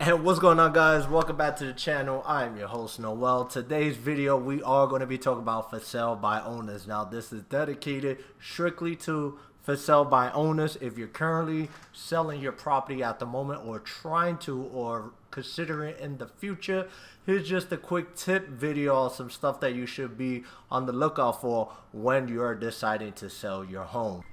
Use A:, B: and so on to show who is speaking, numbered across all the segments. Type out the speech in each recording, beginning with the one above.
A: And what's going on, guys? Welcome back to the channel. I am your host, Noel. Today's video, we are going to be talking about for sale by owners. Now, this is dedicated strictly to for sale by owners. If you're currently selling your property at the moment or trying to or considering in the future, here's just a quick tip video on some stuff that you should be on the lookout for when you're deciding to sell your home.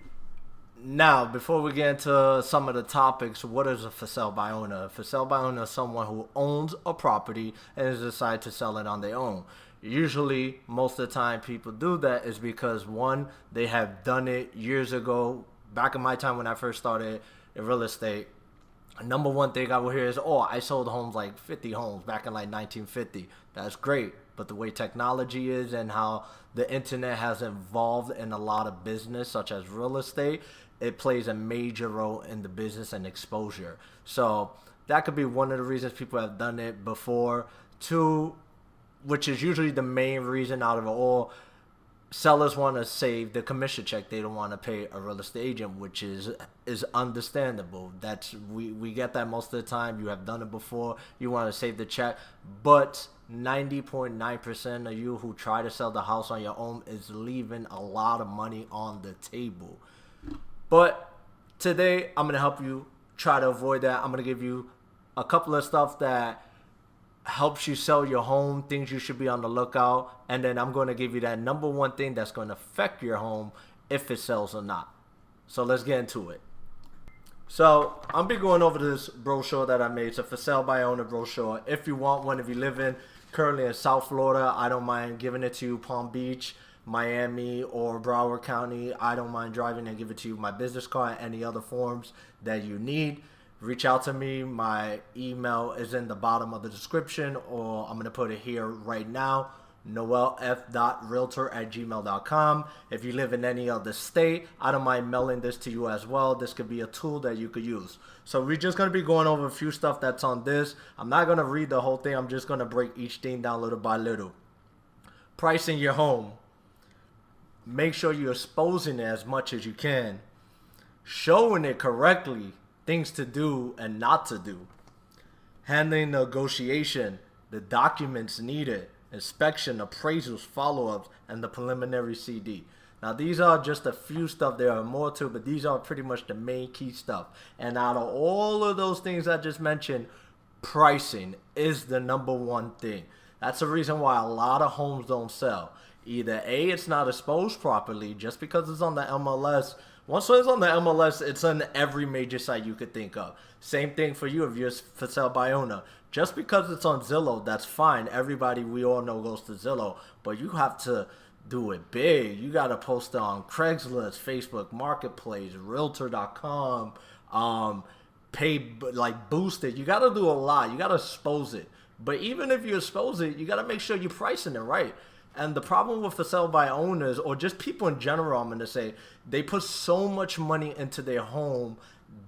A: Now, before we get into some of the topics, what is a for sale by owner? A for sale by owner is someone who owns a property and has decided to sell it on their own. Usually, most of the time people do that is because, one, they have done it years ago. Back in my time when I first started in real estate, number one thing I would hear is, oh, I sold homes, like 50 homes back in like 1950. That's great. But the way technology is and how the internet has evolved in a lot of business, such as real estate, it plays a major role in the business and exposure. So that could be one of the reasons people have done it before. Two, which is usually the main reason out of it all, sellers want to save the commission check. They don't want to pay a real estate agent, which is understandable. We get that most of the time. You have done it before. You want to save the check. But 90.9% of you who try to sell the house on your own is leaving a lot of money on the table. But today, I'm going to help you try to avoid that. I'm going to give you a couple of stuff that helps you sell your home, things you should be on the lookout, and then I'm going to give you that number one thing that's going to affect your home if it sells or not. So let's get into it. So I'll be going over this brochure that I made. It's a for sale by owner brochure. If you want one, if you live currently in South Florida, I don't mind giving it to you. Palm Beach, Miami, or Broward County, I don't mind driving and give it to you. My business card, any other forms that you need, reach out to me. My email is in the bottom of the description, or I'm going to put it here right now, noelf.realtor@gmail.com. If you live in any other state, I don't mind mailing this to you as well. This could be a tool that you could use. So we're just going to be going over a few stuff that's on this. I'm not going to read the whole thing. I'm just going to break each thing down little by little. Pricing your home. Make sure you're exposing it as much as you can. Showing it correctly, things to do and not to do. Handling negotiation, the documents needed, inspection, appraisals, follow-ups, and the preliminary CD. Now, these are just a few stuff. There are more too, but these are pretty much the main key stuff. And out of all of those things I just mentioned, pricing is the number one thing. That's the reason why a lot of homes don't sell. Either A, it's not exposed properly just because it's on the MLS. Once it's on the MLS, it's on every major site you could think of. Same thing for you if you're for sale by owner. Just because it's on Zillow, that's fine. Everybody we all know goes to Zillow. But you have to do it big. You got to post it on Craigslist, Facebook Marketplace, Realtor.com, boost it. You got to do a lot. You got to expose it. But even if you expose it, you got to make sure you're pricing it right. And the problem with for sale by owners, or just people in general, I'm going to say, they put so much money into their home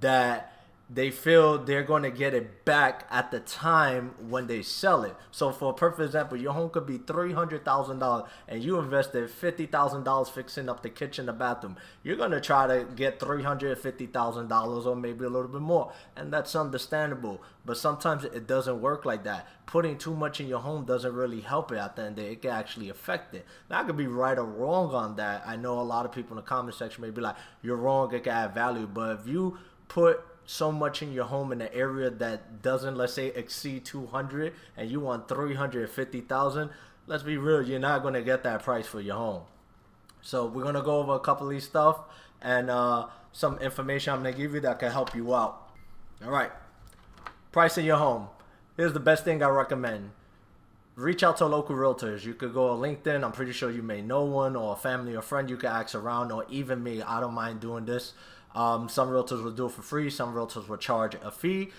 A: that they feel they're going to get it back at the time when they sell it. So for a perfect example, your home could be $300,000 and you invested $50,000 fixing up the kitchen and bathroom. You're going to try to get $350,000 or maybe a little bit more. And that's understandable. But sometimes it doesn't work like that. Putting too much in your home doesn't really help it at the end of the day. It can actually affect it. Now, I could be right or wrong on that. I know a lot of people in the comment section may be like, you're wrong, it can add value. But if you put so much in your home in an area that doesn't, let's say, exceed 200 and you want 350,000, let's be real, you're not going to get that price for your home. So we're going to go over a couple of these stuff and some information I'm going to give you that can help you out. All right. Pricing your home. Here's the best thing I recommend. Reach out to local realtors. You could go on LinkedIn. I'm pretty sure you may know one, or a family or friend you can ask around, or even me. I don't mind doing this. Some realtors will do it for free. Some realtors will charge a fee.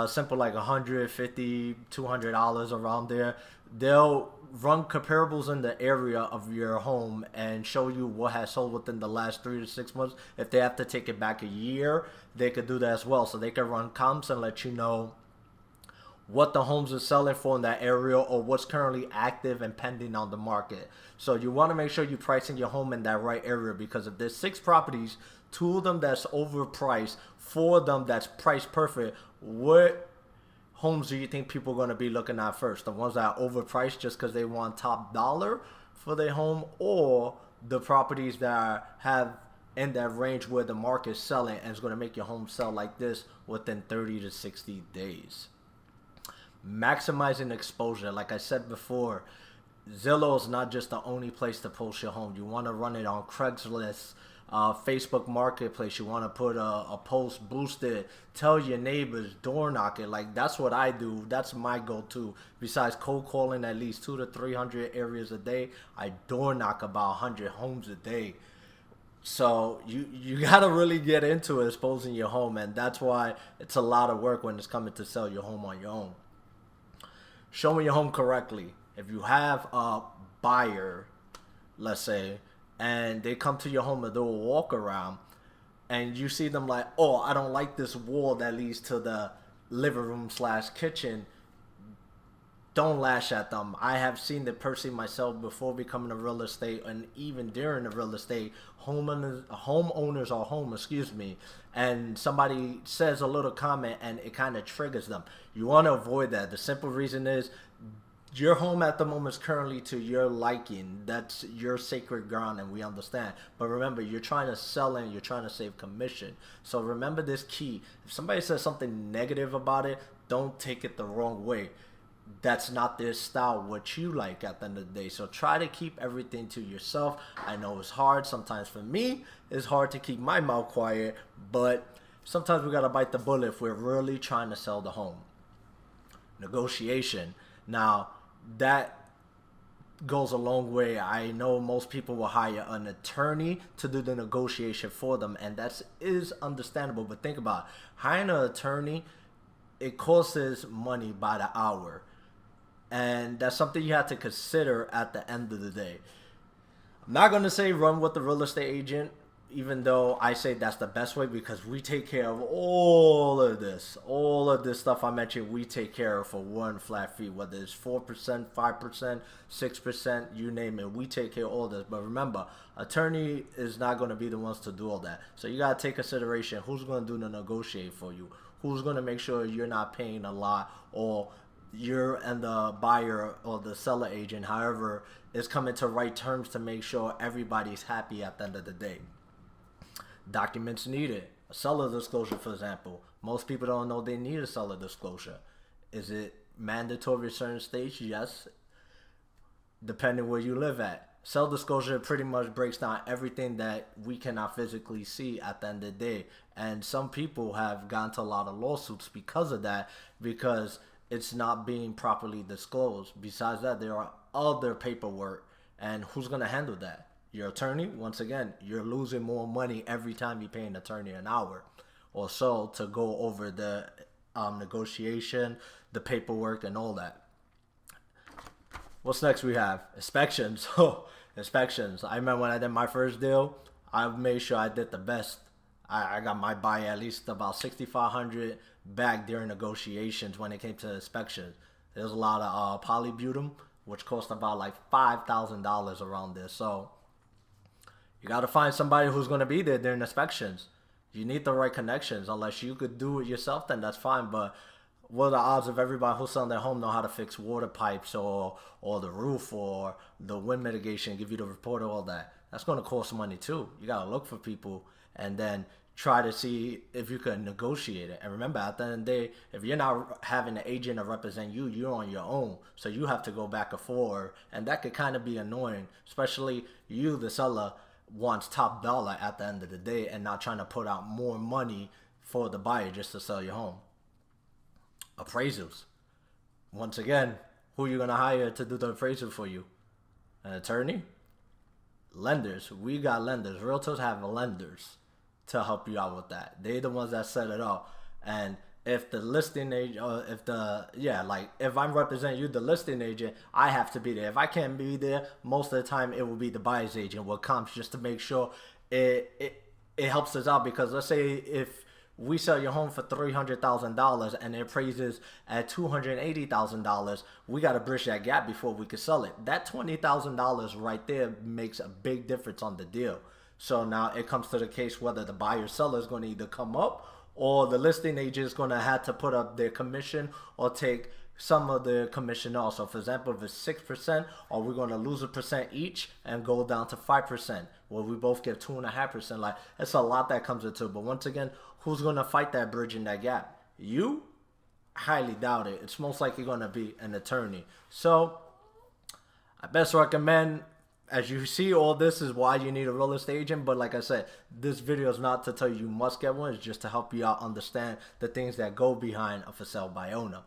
A: Simple like $150, $200 around there. They'll run comparables in the area of your home and show you what has sold within the last 3 to 6 months. If they have to take it back a year, they could do that as well. So they can run comps and let you know what the homes are selling for in that area or what's currently active and pending on the market. So you want to make sure you're pricing your home in that right area, because if there's 6 properties, 2 of them that's overpriced, 4 of them that's price perfect, what homes do you think people are going to be looking at first? The ones that are overpriced just because they want top dollar for their home, or the properties that have in that range where the market's selling and is going to make your home sell like this within 30 to 60 days? Maximizing exposure. Like I said before, Zillow is not just the only place to post your home. You want to run it on Craigslist, Facebook Marketplace. You want to put a post, boost it, tell your neighbors, door knock it. Like, that's what I do. That's my go-to. Besides cold calling at least 200 to 300 areas a day, I door knock about 100 homes a day. So you got to really get into exposing your home, and that's why it's a lot of work when it's coming to sell your home on your own. Showing your home correctly. If you have a buyer, let's say, and they come to your home and do a walk around, and you see them like, oh, I don't like this wall that leads to the living room / kitchen, don't lash at them. I have seen it personally myself before becoming a real estate, and even during the real estate, homeowners are home, and somebody says a little comment and it kind of triggers them. You want to avoid that. The simple reason is your home at the moment is currently to your liking. That's your sacred ground, and we understand. But remember, you're trying to sell and you're trying to save commission. So remember this key. If somebody says something negative about it, don't take it the wrong way. That's not their style, what you like at the end of the day. So try to keep everything to yourself. I know it's hard. Sometimes for me, it's hard to keep my mouth quiet, but sometimes we got to bite the bullet if we're really trying to sell the home. Negotiation. Now, that goes a long way. I know most people will hire an attorney to do the negotiation for them, and that is understandable. But think about it. Hiring an attorney, it costs money by the hour. And that's something you have to consider at the end of the day. I'm not going to say run with the real estate agent, even though I say that's the best way, because we take care of all of this stuff I mentioned. We take care of for one flat fee, whether it's 4%, 5%, 6%, you name it. We take care of all this. But remember, attorney is not going to be the ones to do all that. So you got to take consideration who's going to do the negotiate for you, who's going to make sure you're not paying a lot, or you're and the buyer or the seller agent, however, is coming to right terms to make sure everybody's happy at the end of the day. Documents needed. A seller disclosure, for example. Most people don't know they need a seller disclosure. Is it mandatory at certain states? Yes. Depending where you live at. Seller disclosure pretty much breaks down everything that we cannot physically see at the end of the day. And some people have gotten to a lot of lawsuits because of that, because it's not being properly disclosed. Besides that, there are other paperwork, and who's going to handle that? Your attorney. Once again, you're losing more money every time you pay an attorney an hour or so to go over the negotiation, the paperwork, and all that. What's next? We have inspections. Inspections. I remember when I did my first deal, I made sure I did the best. I got my buyer at least about $6,500 back during negotiations when it came to inspections. There's a lot of polybutyl, which cost about like $5,000 around there. So you got to find somebody who's going to be there during inspections. You need the right connections. Unless you could do it yourself, then that's fine. But what are the odds of everybody who's selling their home know how to fix water pipes or the roof or the wind mitigation, give you the report, all that? That's going to cost money too. You got to look for people and then try to see if you can negotiate it. And remember, at the end of the day, if you're not having an agent to represent you, you're on your own. So you have to go back and forth, and that could kind of be annoying, especially you, the seller, wants top dollar at the end of the day and not trying to put out more money for the buyer just to sell your home. Appraisals. Once again, who are you going to hire to do the appraisal for you? An attorney? Lenders. We got lenders. Realtors have lenders to help you out with that. They're the ones that set it up. And if the listing agent, if I'm representing you, the listing agent, I have to be there. If I can't be there, most of the time it will be the buyer's agent what comes, just to make sure it helps us out. Because let's say if we sell your home for $300,000 and it appraises at $280,000, we got to bridge that gap before we can sell it. That $20,000 right there makes a big difference on the deal. So now it comes to the case whether the buyer seller is going to either come up or the listing agent is going to have to put up their commission or take some of the commission also. For example, if it's 6%, are we going to lose 1% each and go down to 5%? Well, we both get 2.5%. Like, it's a lot that comes into it. But once again, who's going to fight that bridge in that gap? You? Highly doubt it. It's most likely going to be an attorney. So I best recommend, as you see, all this is why you need a real estate agent. But like I said, this video is not to tell you must get one. It's just to help you out understand the things that go behind a for sale by owner.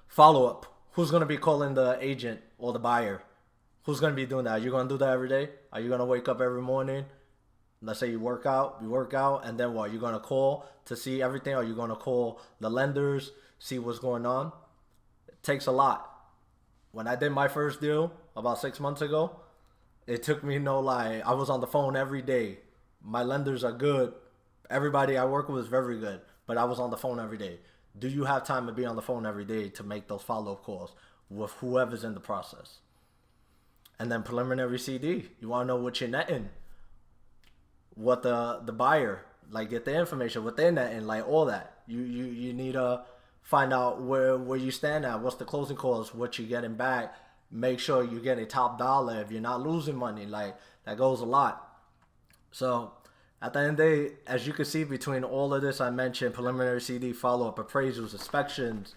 A: Follow up. Who's going to be calling the agent or the buyer? Who's going to be doing that? Are you going to do that every day? Are you going to wake up every morning? Let's say you work out, and then what? You're going to call to see everything? Or are you going to call the lenders, see what's going on? It takes a lot. When I did my first deal about 6 months ago, it took me no lie. I was on the phone every day. My lenders are good. Everybody I work with is very good, but I was on the phone every day. Do you have time to be on the phone every day to make those follow-up calls with whoever's in the process? And then preliminary CD. You want to know what you're netting, what the buyer, like, get the information, what they're netting, like, all that. You need to find out where you stand at, what's the closing costs, what you're getting back. Make sure you get a top dollar if you're not losing money. Like, that goes a lot. So at the end of the day, as you can see, between all of this I mentioned, preliminary CD, follow-up, appraisals, inspections,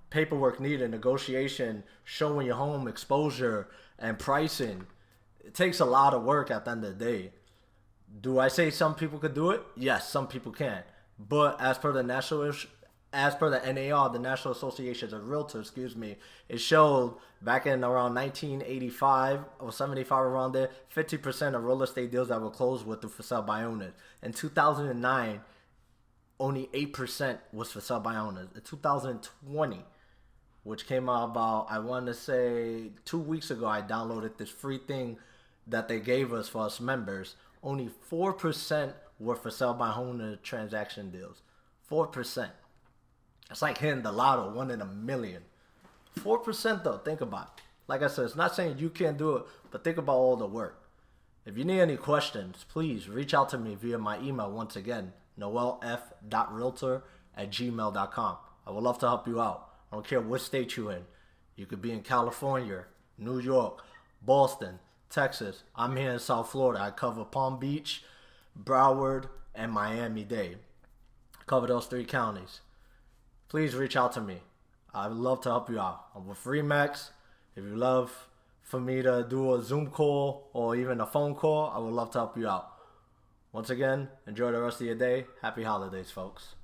A: paperwork needed, negotiation, showing your home, exposure, and pricing, it takes a lot of work at the end of the day. Do I say some people could do it? Yes, some people can. But as per the NAR, the National Association of Realtors, it showed back in around 1985 or 75, around there, 50% of real estate deals that were closed were through for sale by owners. In 2009, only 8% was for sale by owners. In 2020, which came out about, I want to say 2 weeks ago, I downloaded this free thing that they gave us for us members. Only 4% were for sale by owner transaction deals. 4%. It's like hitting the lotto, 1 in a million. 4% though, think about it. Like I said, it's not saying you can't do it, but think about all the work. If you need any questions, please reach out to me via my email once again, noelf.realtor@gmail.com. I would love to help you out. I don't care what state you're in. You could be in California, New York, Boston, Texas. I'm here in South Florida. I cover Palm Beach, Broward, and Miami-Dade. I cover those 3 counties. Please reach out to me. I would love to help you out. I'm with Remax. If you love for me to do a Zoom call or even a phone call, I would love to help you out. Once again, enjoy the rest of your day. Happy holidays, folks.